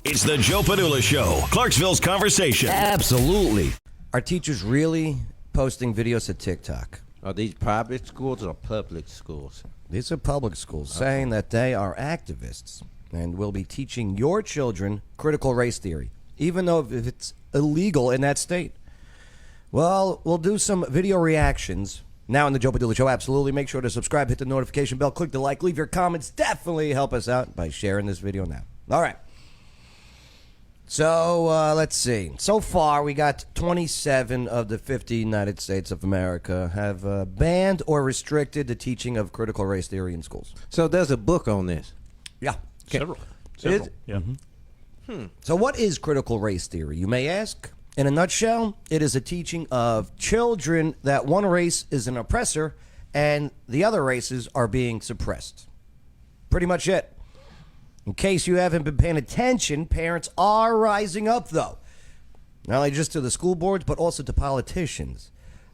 It's the Joe Padula Show, Clarksville's conversation. Absolutely. Are teachers really posting videos to TikTok? Are these private schools or public schools? These are public schools saying that they are activists and will be teaching your children critical race theory, even though if it's illegal in that state. Well, we'll do some video reactions now in the Joe Padula Show. Absolutely. Make sure to subscribe, hit the notification bell, click the like, leave your comments. Definitely help us out by sharing this video now. All right. So let's see. So far, we got 27 of the 50 United States of America have banned or restricted the teaching of critical race theory in schools. So there's a book on this. Yeah. Several. Yeah. So what is critical race theory, you may ask? In a nutshell, it is a teaching of children that one race is an oppressor and the other races are being suppressed. Pretty much it. In case you haven't been paying attention, parents are rising up, though. Not only just to the school boards, but also to politicians,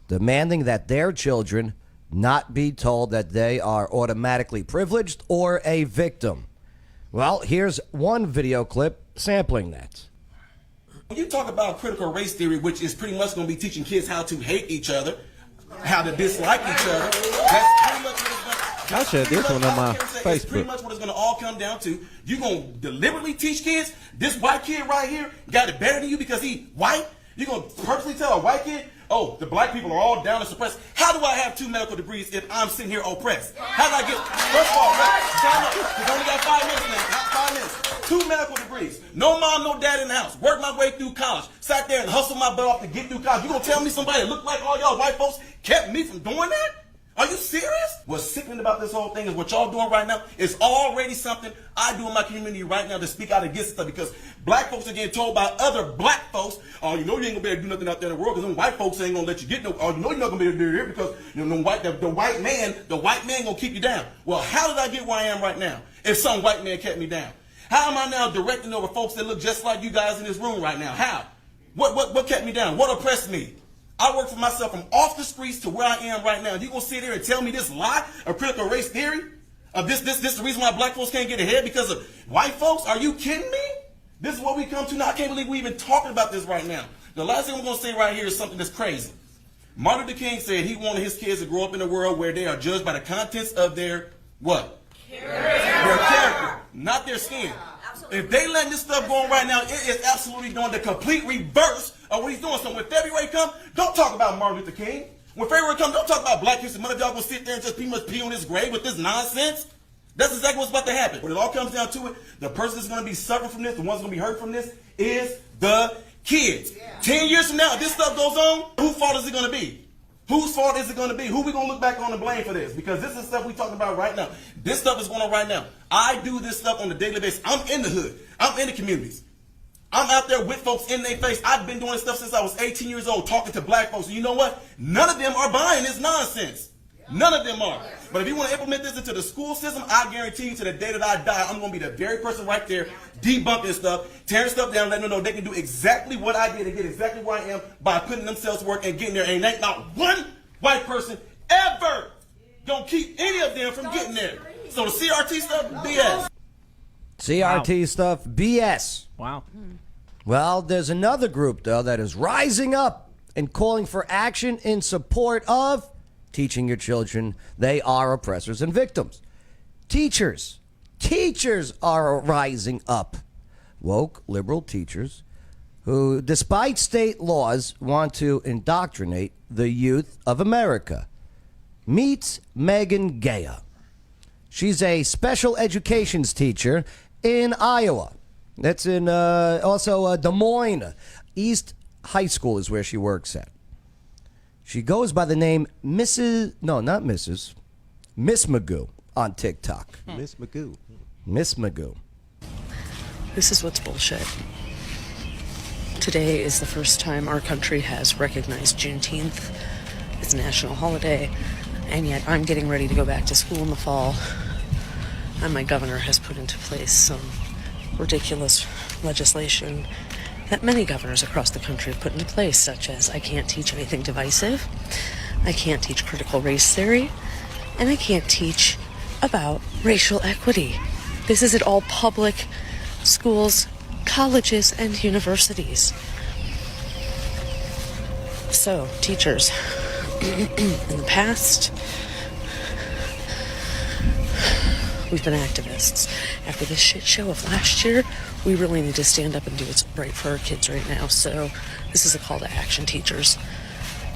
demanding that their children not be told that they are automatically privileged or a victim. Well, here's one video clip sampling that. When you talk about critical race theory, which is pretty much going to be teaching kids how to hate each other, how to dislike each other, that's pretty much what it's going to I shared this one on my Facebook. It's pretty much what it's going to all come down to. You're going to deliberately teach kids, this white kid right here got it better than you because he white? You're going to personally tell a white kid, oh, the black people are all down and suppressed. How do I have 2 medical degrees if I'm sitting here oppressed? How did I get, first of all, time up. We've only got 5 minutes now, 5 minutes. 2 medical degrees. No mom, no dad in the house. Worked my way through college. Sat there and hustled my butt off to get through college. You going to tell me somebody that looked like all y'all white folks kept me from doing that? Are you serious? What's sickening about this whole thing is what y'all doing right now is already something I do in my community right now to speak out against stuff because black folks are getting told by other black folks, oh, you know you ain't gonna be able to do nothing out there in the world because them white folks ain't gonna let you get no, oh, you know you're not gonna be able to do it here because you know, the white man gonna keep you down. Well, how did I get where I am right now if some white man kept me down? How am I now directing over folks that look just like you guys in this room right now? How? What kept me down? What oppressed me? I work for myself from off the streets to where I am right now. You gonna sit here and tell me this lie of critical race theory? Of this the reason why black folks can't get ahead because of white folks? Are you kidding me? This is what we come to now. I can't believe we even talking about this right now. The last thing I'm gonna say right here is something that's crazy. Martin Luther King said he wanted his kids to grow up in a world where they are judged by the contents of their what? Their character, not their skin. If they letting this stuff go on right now, it is absolutely doing the complete reverse of what he's doing. So when February comes, don't talk about Martin Luther King. When February comes, don't talk about Black History. None of y'all gonna sit there and just pretty much pee on his grave with this nonsense. That's exactly what's about to happen. When it all comes down to it, the person that's gonna be suffering from this, the one's gonna be hurt from this, is the kids. 10 years from now, if this stuff goes on, whose fault is it gonna be? Whose fault is it going to be? Who we going to look back on and blame for this? Because this is stuff we talking about right now. This stuff is going on right now. I do this stuff on a daily basis. I'm in the hood. I'm in the communities. I'm out there with folks in their face. I've been doing this stuff since I was 18 years old, talking to black folks. And you know what? None of them are buying this nonsense. None of them are. But if you want to implement this into the school system, I guarantee you to the day that I die, I'm going to be the very person right there debunking stuff, tearing stuff down, letting them know they can do exactly what I did and get exactly where I am by putting themselves to work and getting there. And ain't not one white person ever going to keep any of them from getting there. So the CRT stuff, BS. CRT stuff, BS. Wow. Well, there's another group, though, that is rising up and calling for action in support of teaching your children they are oppressors and victims. Teachers are rising up. Woke liberal teachers who, despite state laws, want to indoctrinate the youth of America. Meet Megan Gaya. She's a special educations teacher in Iowa. That's in also Des Moines. East High School is where she works at. She goes by the name Miss Magoo on TikTok. Miss Magoo. Miss Magoo. This is what's bullshit. Today is the first time our country has recognized Juneteenth. It's a national holiday, and yet I'm getting ready to go back to school in the fall, and my governor has put into place some ridiculous legislation that many governors across the country have put into place, such as I can't teach anything divisive, I can't teach critical race theory, and I can't teach about racial equity. This is at all public schools, colleges and universities. So, teachers, in the past, we've been activists. After this shit show of last year, we really need to stand up and do what's right for our kids right now. So, this is a call to action, teachers.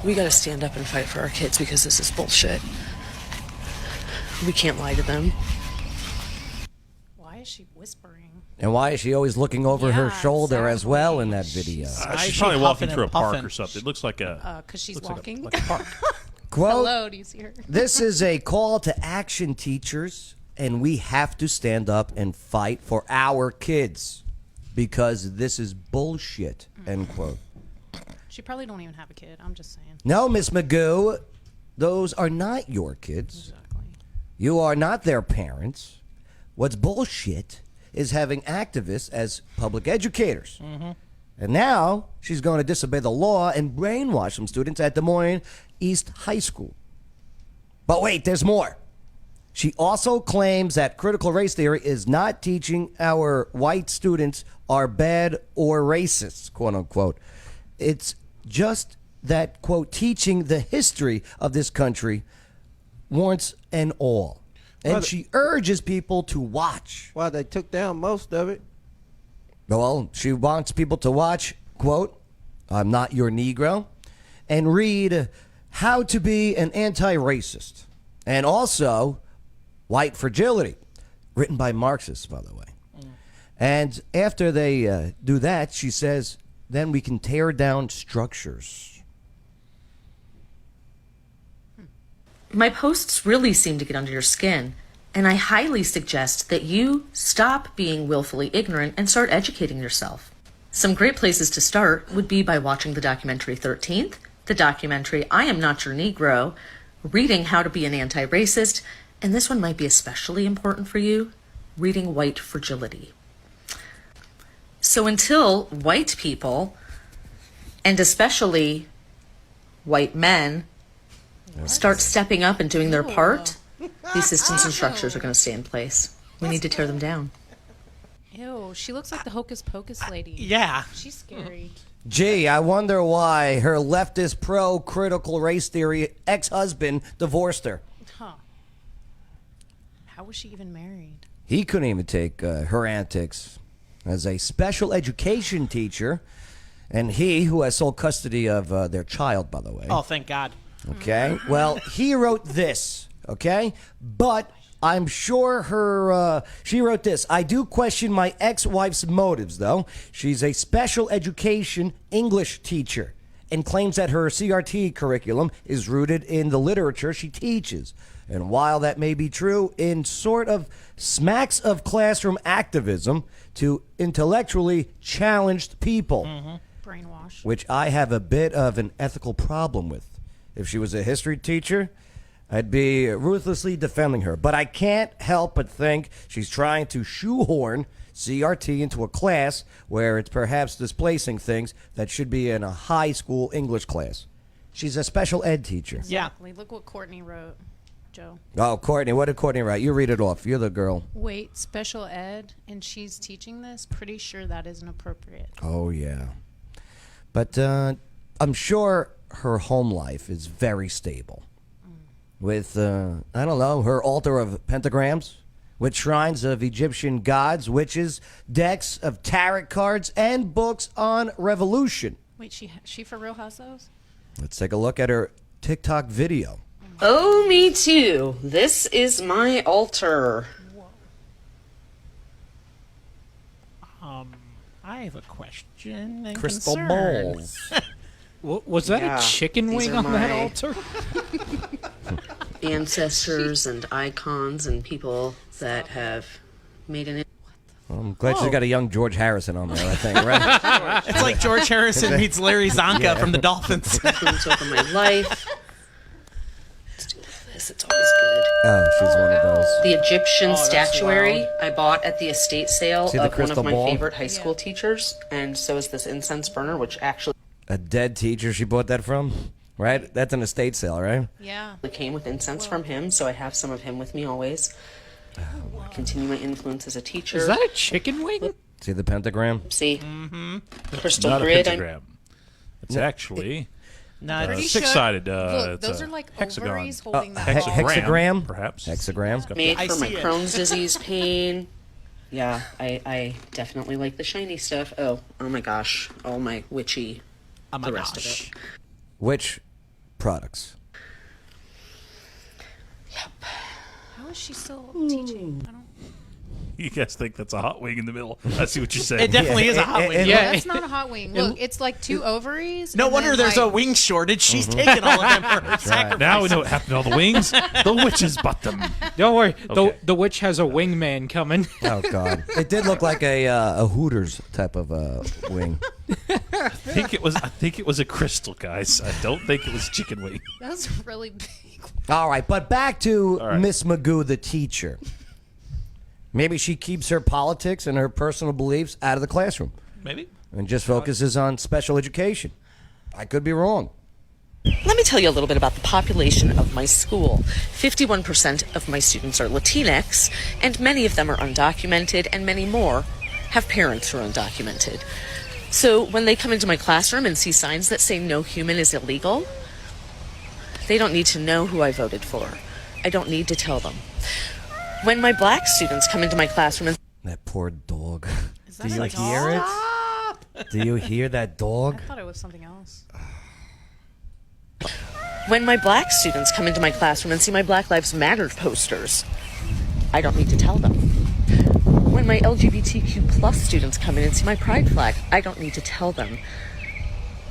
We gotta stand up and fight for our kids because this is bullshit. We can't lie to them. Why is she whispering? And why is she always looking over her Yeah, shoulder as well exactly. in that video? She's she probably walking huffing through a and park puffing? or something. It looks like a. Because she's looks like a- walking. like a park. Quote, Hello, do you see her? this is a call to action, teachers, and we have to stand up and fight for our kids because this is bullshit, end quote. She probably don't even have a kid. I'm just saying. No, Miss Magoo, those are not your kids. Exactly. You are not their parents. What's bullshit is having activists as public educators. And now she's going to disobey the law and brainwash some students at Des Moines East High School. But wait, there's more. She also claims that critical race theory is not teaching our white students are bad or racist, quote unquote. It's just that, quote, teaching the history of this country warrants and all. And Well, she urges people to watch. Well, they took down most of it. Well, she wants people to watch, quote, I'm Not Your Negro, and read How to Be an Anti-Racist, and also White Fragility, written by Marxists, by the way. And after they do that, she says, then we can tear down structures. My posts really seem to get under your skin, and I highly suggest that you stop being willfully ignorant and start educating yourself. Some great places to start would be by watching the documentary 13th, the documentary I Am Not Your Negro, reading How to Be an Anti-Racist, and this one might be especially important for you, reading White Fragility. So until white people, and especially white men, start stepping up and doing their part, these systems and structures are going to stay in place. We need to tear them down. Ew, she looks like the Hocus Pocus lady. Yeah. She's scary. Gee, I wonder why her leftist pro-critical race theory ex-husband divorced her. Huh. How was she even married? He couldn't even take her antics. As a special education teacher, and he who has sole custody of their child, by the way. Oh, thank God. Okay. Well, he wrote this. Okay, but I'm sure she wrote this. I do question my ex-wife's motives, though. She's a special education English teacher and claims that her CRT curriculum is rooted in the literature she teaches. And while that may be true, in sort of smacks of classroom activism to intellectually challenged people, Brainwash. which I have a bit of an ethical problem with. If she was a history teacher, I'd be ruthlessly defending her. But I can't help but think she's trying to shoehorn CRT into a class where it's perhaps displacing things that should be in a high school English class. She's a special ed teacher. Exactly. Look what Courtney wrote, Joe. Oh, Courtney, what did Courtney write? You read it off. You're the girl. Wait, special ed, and she's teaching this? Pretty sure that isn't appropriate. Oh, yeah. But I'm sure her home life is very stable. With, I don't know, her altar of pentagrams, with shrines of Egyptian gods, witches, decks of tarot cards, and books on revolution. Wait, she for real has those? Let's take a look at her TikTok video. Oh, me too. This is my altar. I have a question and Crystal concern. balls. Was that Yeah, a chicken these wing are on that my- altar? Ancestors and icons and people that have made an I'm glad she's got a young George Harrison on there, I think, right? It's like George Harrison meets Larry Zonka from the Dolphins. influence over my life. Let's do this. It's always good. Oh, she's one of those. The Egyptian that's statuary loud. I bought at the estate sale See the of one crystal of my ball? favorite high school teachers, and so is this incense burner, which actually A dead teacher she bought that from, right? That's an estate sale, right? Yeah. came with incense from him, so I have some of him with me always. Continue my influence as a teacher. Is that a chicken wing? See the pentagram? See? Crystal Not a grid. pentagram. It's actually No, Pretty it's sure- six-sided. Look, It's those a are like hexagon. ovaries holding that hex- ball. hexagram? perhaps. Hexagram? Made I for my see it. Crohn's disease pain. Yeah, I definitely like the shiny stuff. Oh my gosh. Oh my witchy. Oh my The rest of gosh. it. Which products? How is she still teaching? I don't. You guys think that's a hot wing in the middle? I see what you're saying. It definitely is a hot wing. it- No, Yeah. that's not a hot wing. Look, it's like 2 ovaries. No and wonder then, there's a like, wing shortage. She's taking all of them for her sacrifice. Now we know what happened to all the wings. The witches bought them. Don't worry, Okay. the witch has a wingman coming. Oh God! It did look like a Hooters type of wing. I think it was a crystal, guys. I don't think it was chicken wing. That was really big. All right, but back to All right. Miss Magoo, the teacher. Maybe she keeps her politics and her personal beliefs out of the classroom Maybe. and just focuses on special education. I could be wrong. Let me tell you a little bit about the population of my school. 51% of my students are Latinx, and many of them are undocumented, and many more have parents who are undocumented. So when they come into my classroom and see signs that say no human is illegal, they don't need to know who I voted for. I don't need to tell them. When my black students come into my classroom and That poor dog. Is Do that you a hear dog? it? Do you hear that I dog? thought it was something else. when my black students come into my classroom and see my Black Lives Matter posters, I don't need to tell them. When my LGBTQ plus students come in and see my pride flag, I don't need to tell them.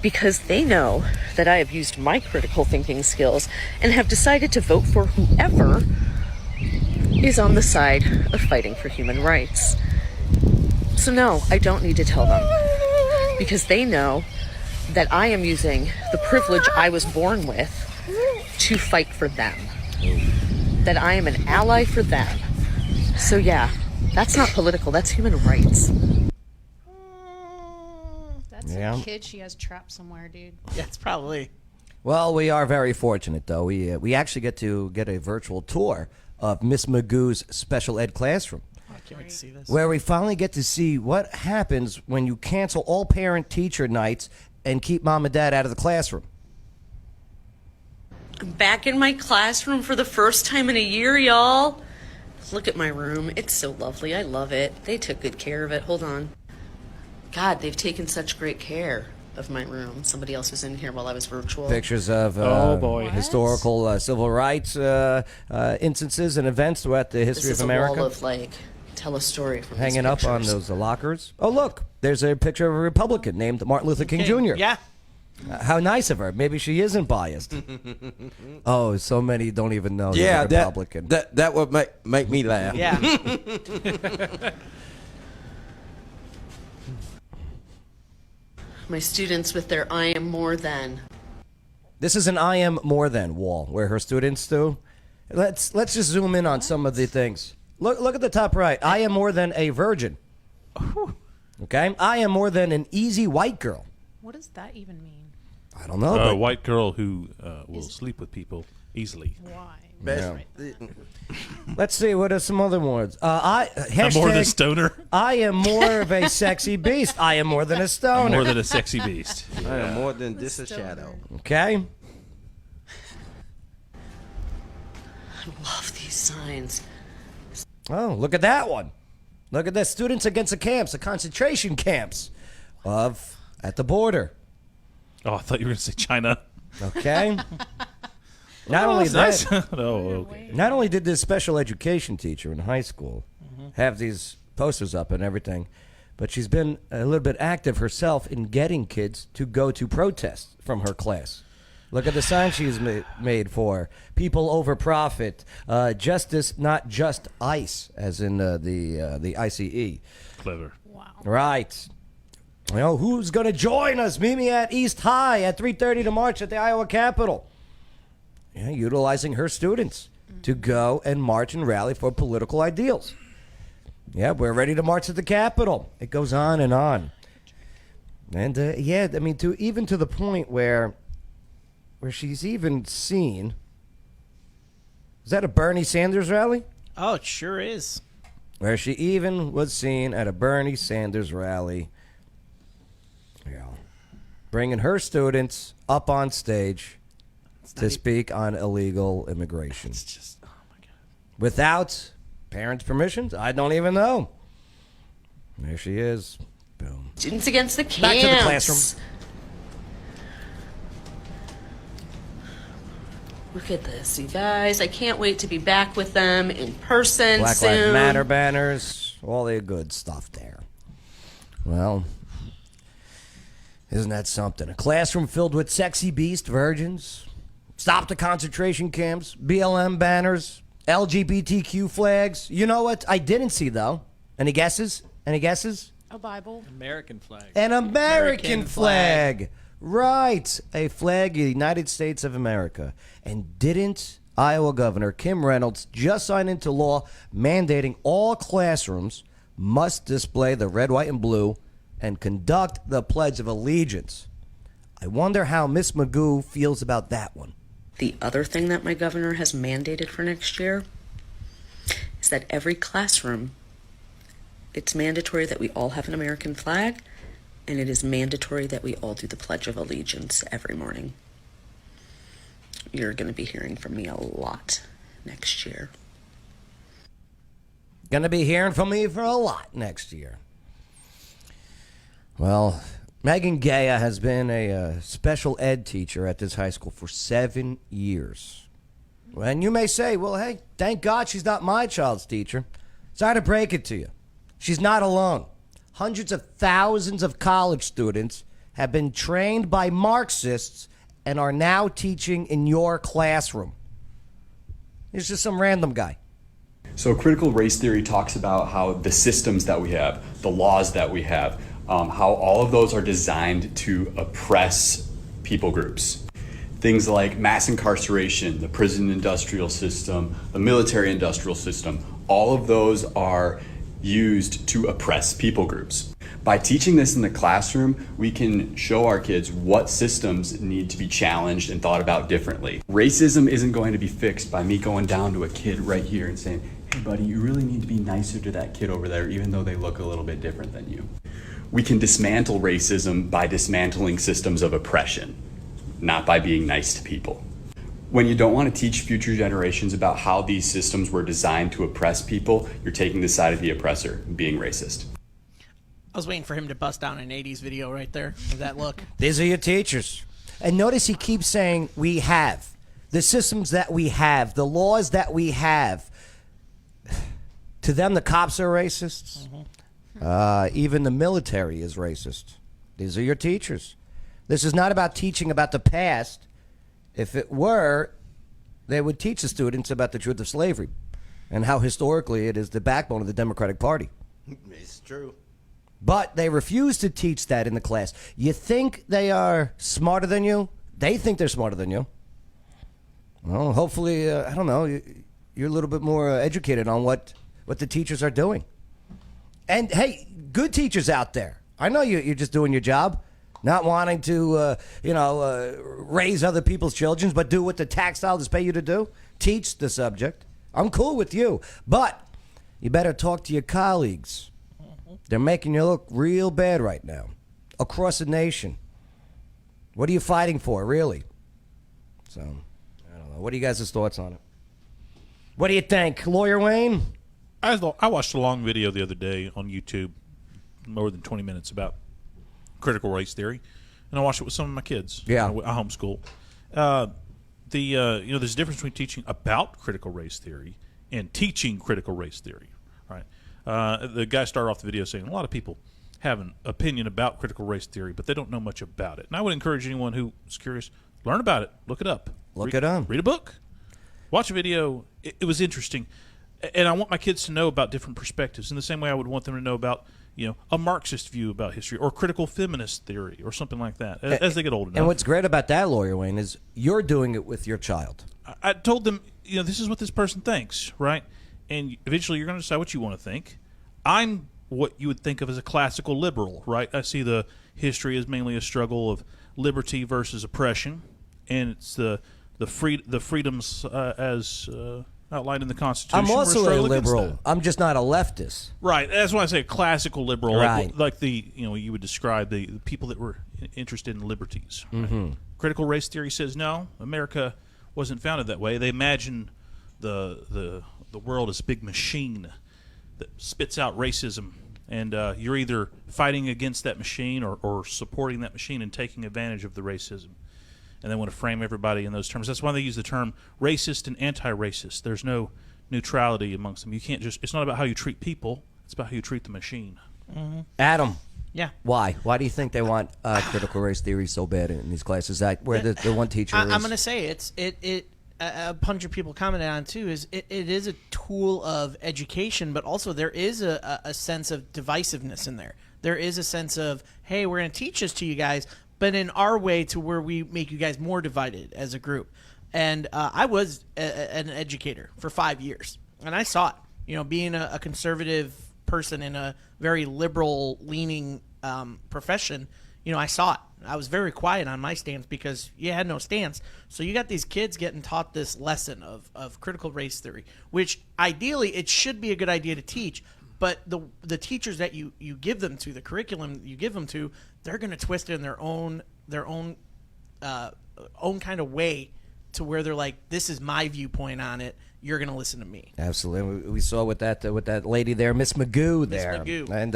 Because they know that I have used my critical thinking skills and have decided to vote for whoever is on the side of fighting for human rights. So no, I don't need to tell them. Because they know that I am using the privilege I was born with to fight for them. That I am an ally for them. So yeah, that's not political, that's human rights. That's Yeah. a kid she has trapped somewhere, dude. That's probably. Well, we are very fortunate, though. We actually get to get a virtual tour of Miss Magoo's special ed classroom, I can't wait to see this. where we finally get to see what happens when you cancel all parent-teacher nights and keep mom and dad out of the classroom. I'm back in my classroom for the first time in a year, y'all. Look at my room. It's so lovely. I love it. They took good care of it. Hold on. God, they've taken such great care of my room. Somebody else was in here while I was virtual. Pictures of Oh, boy. historical civil rights instances and events throughout the This history is of a America. wall of, like, tell a story from Hanging these up on pictures. those lockers. Oh, look, there's a picture of a Republican named Martin Luther King Jr. Yeah. How nice of her. Maybe she isn't biased. Oh, so many don't even know he's Yeah, a Republican. that would make me laugh. Yeah. My students with their I am more than. This is an I am more than wall where her students do. Let's just zoom in on some of the things. Look at the top right. I am more than a virgin. Okay? I am more than an easy white girl. What does that even mean? I don't know. A but white girl who will sleep with people easily. Why? Yeah. Let's see. What are some other words? Hashtag, More than a stoner. I am more of a sexy beast. I am more than a stoner. More than a sexy beast. I am more than just a shadow. Okay? I love these signs. Oh, look at that one. Look at that. Students against the camps, the concentration camps at the border. Oh, I thought you were going to say China. Okay? Not only That's that, nice. Oh, okay. not only did this special education teacher in high school have these posters up and everything, but she's been a little bit active herself in getting kids to go to protests from her class. Look at the sign she's made for people over profit, justice, not just ICE, as in the ICE. Clever. Wow. Right. You know, who's going to join us? Meet me at East High at 3:30 to march at the Iowa Capitol. Yeah, utilizing her students to go and march and rally for political ideals. Yeah, we're ready to march at the Capitol. It goes on and on. And yeah, I mean, to the point where she's even seen. Is that a Bernie Sanders rally? Oh, it sure is. where she even was seen at a Bernie Sanders rally, bringing her students up on stage to speak on illegal immigration. It's just, oh my God. Without parents' permissions? I don't even know. There she is. Boom. Students against the camps. Back to the classroom. Look at this, you guys. I can't wait to be back with them in person Black soon. Lives Matter banners, all the good stuff there. Well, isn't that something? A classroom filled with sexy beast virgins, stop the concentration camps, BLM banners, LGBTQ flags. You know what I didn't see, though? Any guesses? Any guesses? A Bible. American flag. An American flag. Right. A flag of the United States of America. And didn't Iowa Governor Kim Reynolds just sign into law mandating all classrooms must display the red, white, and blue and conduct the Pledge of Allegiance? I wonder how Miss Magoo feels about that one. The other thing that my governor has mandated for next year is that every classroom, it's mandatory that we all have an American flag, and it is mandatory that we all do the Pledge of Allegiance every morning. You're going to be hearing from me a lot next year. Gonna be hearing from me for a lot next year. Well, Megan Gaya has been a special ed teacher at this high school for 7 years. And you may say, well, hey, thank God she's not my child's teacher. Sorry to break it to you. She's not alone. Hundreds of thousands of college students have been trained by Marxists and are now teaching in your classroom. It's just some random guy. So critical race theory talks about how the systems that we have, the laws that we have, how all of those are designed to oppress people groups. Things like mass incarceration, the prison industrial system, the military industrial system, all of those are used to oppress people groups. By teaching this in the classroom, we can show our kids what systems need to be challenged and thought about differently. Racism isn't going to be fixed by me going down to a kid right here and saying, hey buddy, you really need to be nicer to that kid over there even though they look a little bit different than you. We can dismantle racism by dismantling systems of oppression, not by being nice to people. When you don't want to teach future generations about how these systems were designed to oppress people, you're taking the side of the oppressor, being racist. I was waiting for him to bust down an 80s video right there with that look. These are your teachers. And notice he keeps saying, we have. The systems that we have, the laws that we have. To them, the cops are racists. Even the military is racist. These are your teachers. This is not about teaching about the past. If it were, they would teach the students about the truth of slavery and how historically it is the backbone of the Democratic Party. It's true. But they refuse to teach that in the class. You think they are smarter than you? They think they're smarter than you. Well, hopefully, I don't know, you're a little bit more educated on what the teachers are doing. And, hey, good teachers out there. I know you're just doing your job, not wanting to, raise other people's children, but do what the tax dollars pay you to do. Teach the subject. I'm cool with you. But you better talk to your colleagues. They're making you look real bad right now. Across the nation. What are you fighting for, really? So, I don't know. What are you guys' thoughts on it? What do you think? Lawyer Wayne? I watched a long video the other day on YouTube, more than 20 minutes, about critical race theory, and I watched it with some of my kids. Yeah. I homeschool. There's a difference between teaching about critical race theory and teaching critical race theory, right? The guy started off the video saying a lot of people have an opinion about critical race theory, but they don't know much about it. And I would encourage anyone who's curious, learn about it, look it up. Look it up. Read a book. Watch a video. It was interesting. And I want my kids to know about different perspectives in the same way I would want them to know about, a Marxist view about history or critical feminist theory or something like that as they get older. And what's great about that, Lawyer Wayne, is you're doing it with your child. I told them, this is what this person thinks, right? And eventually you're going to decide what you want to think. I'm what you would think of as a classical liberal, right? I see the history as mainly a struggle of liberty versus oppression, and it's the freedoms as outlined in the Constitution. I'm also we're a strong against liberal. that. I'm just not a leftist. Right. That's why I say classical liberal, Right. like the you would describe the people that were interested in liberties. Right? Critical race theory says no, America wasn't founded that way. They imagine the world as a big machine that spits out racism, and you're either fighting against that machine or supporting that machine and taking advantage of the racism. And they want to frame everybody in those terms. That's why they use the term racist and anti-racist. There's no neutrality amongst them. You can't just. It's not about how you treat people. It's about how you treat the machine. Adam. Yeah. Why? Why do you think they want critical race theory so bad in these classes? Where the one teacher is. I'm going to say a bunch of people commented on too. It is a tool of education, but also there is a sense of divisiveness in there. There is a sense of, hey, we're going to teach this to you guys, but in our way to where we make you guys more divided as a group. And I was an educator for 5 years, and I saw it. Being a conservative person in a very liberal-leaning profession, I saw it. I was very quiet on my stance because you had no stance. So you got these kids getting taught this lesson of critical race theory, which ideally it should be a good idea to teach. But the teachers that you give them to, the curriculum you give them to, they're going to twist it in their own kind of way to where they're like, this is my viewpoint on it. You're going to listen to me. Absolutely. We saw with that lady there, Miss Magoo there. Magoo. And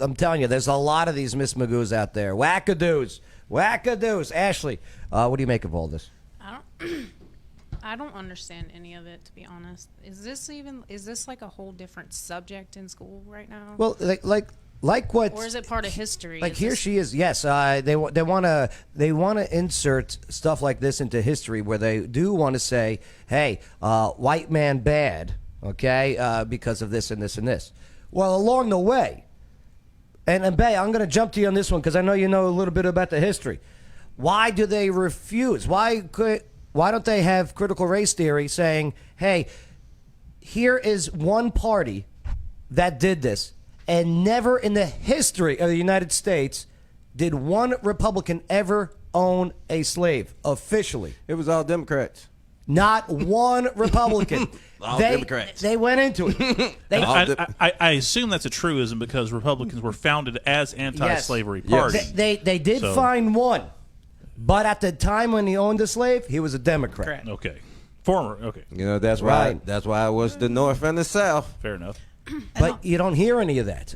I'm telling you, there's a lot of these Miss Magoos out there. Wackadoos. Ashley, what do you make of all this? I don't understand any of it, to be honest. Is this like a whole different subject in school right now? Well, like what? Or is it part of history? Like here she is. Yes, they want to insert stuff like this into history where they do want to say, hey, white man bad, okay, because of this and this and this. Well, along the way, and Bay, I'm going to jump to you on this one because I know you know a little bit about the history. Why do they refuse? Why don't they have critical race theory saying, hey, here is one party that did this, and never in the history of the United States did one Republican ever own a slave officially. It was all Democrats. Not one Republican. All Democrats. They went into it. I assume that's a truism because Republicans were founded as anti-slavery parties. They did find one. But at the time when he owned a slave, he was a Democrat. Correct. Okay. Former. Okay. That's Right. why. That's why it was the North and the South. Fair enough. But you don't hear any of that.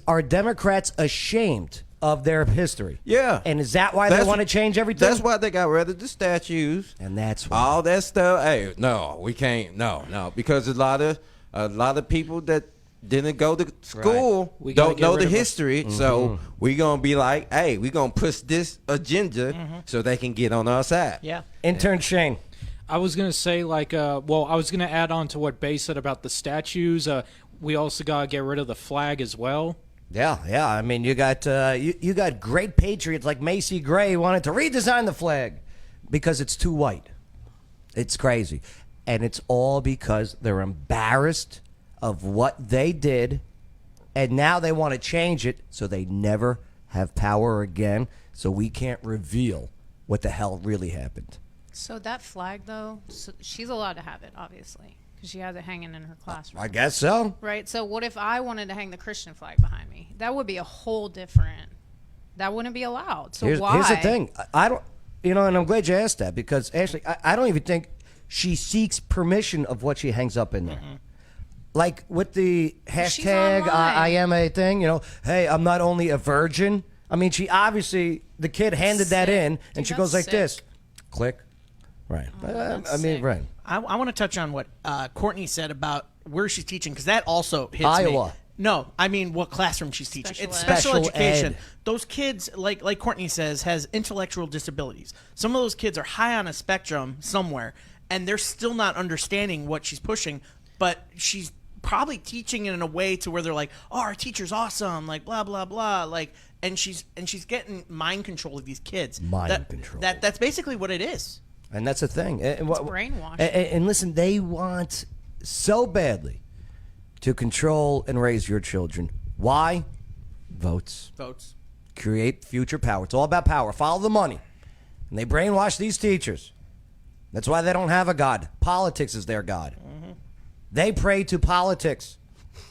Are Democrats ashamed of their history? Yeah. And is that why they want to change everything? That's why they got rid of the statues. And that's why. All that stuff. Hey, no, we can't. No, because a lot of people that didn't go to school don't know the history. So we gonna be like, hey, we gonna push this agenda so they can get on our side. Yeah. Intern Shane. I was going to say, I was going to add on to what Bay said about the statues. We also got to get rid of the flag as well. Yeah. I mean, you got you got great patriots like Macy Gray who wanted to redesign the flag because it's too white. It's crazy. And it's all because they're embarrassed of what they did, and now they want to change it so they never have power again, so we can't reveal what the hell really happened. So that flag, though, she's allowed to have it, obviously, because she has it hanging in her classroom. I guess so. Right? So what if I wanted to hang the Christian flag behind me? That would be a whole different... That wouldn't be allowed. So why? Here's the thing. I don't... and I'm glad you asked that, because, Ashley, I don't even think she seeks permission of what she hangs up in there. Like with the hashtag I am a thing, hey, I'm not only a virgin. I mean, she obviously, the kid handed that in, and she goes like this. Click. Right. Right. I want to touch on what Courtney said about where she's teaching, because that also hits Iowa. me. No, I mean what classroom she's teaching. Special It's ed. special Special education. ed. Those kids, like Courtney says, has intellectual disabilities. Some of those kids are high on a spectrum somewhere, and they're still not understanding what she's pushing, but she's probably teaching it in a way to where they're like, oh, our teacher's awesome, like blah blah blah, like, and she's getting mind control of these kids. Control. That's basically what it is. And that's the thing. It's brainwashing. And listen, they want so badly to control and raise your children. Why? Votes. Create future power. It's all about power. Follow the money. And they brainwash these teachers. That's why they don't have a god. Politics is their god. They pray to politics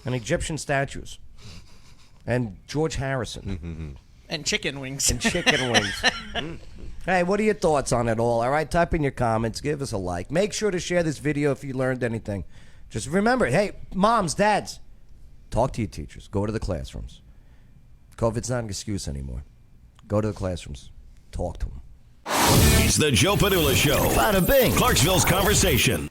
and Egyptian statues and George Harrison. And chicken wings. And chicken wings. Hey, what are your thoughts on it all? All right, type in your comments. Give us a like. Make sure to share this video if you learned anything. Just remember, hey, moms, dads, talk to your teachers. Go to the classrooms. COVID's not an excuse anymore. Go to the classrooms. Talk to them. It's the Joe Padula Show. Bada bing. Clarksville's conversation.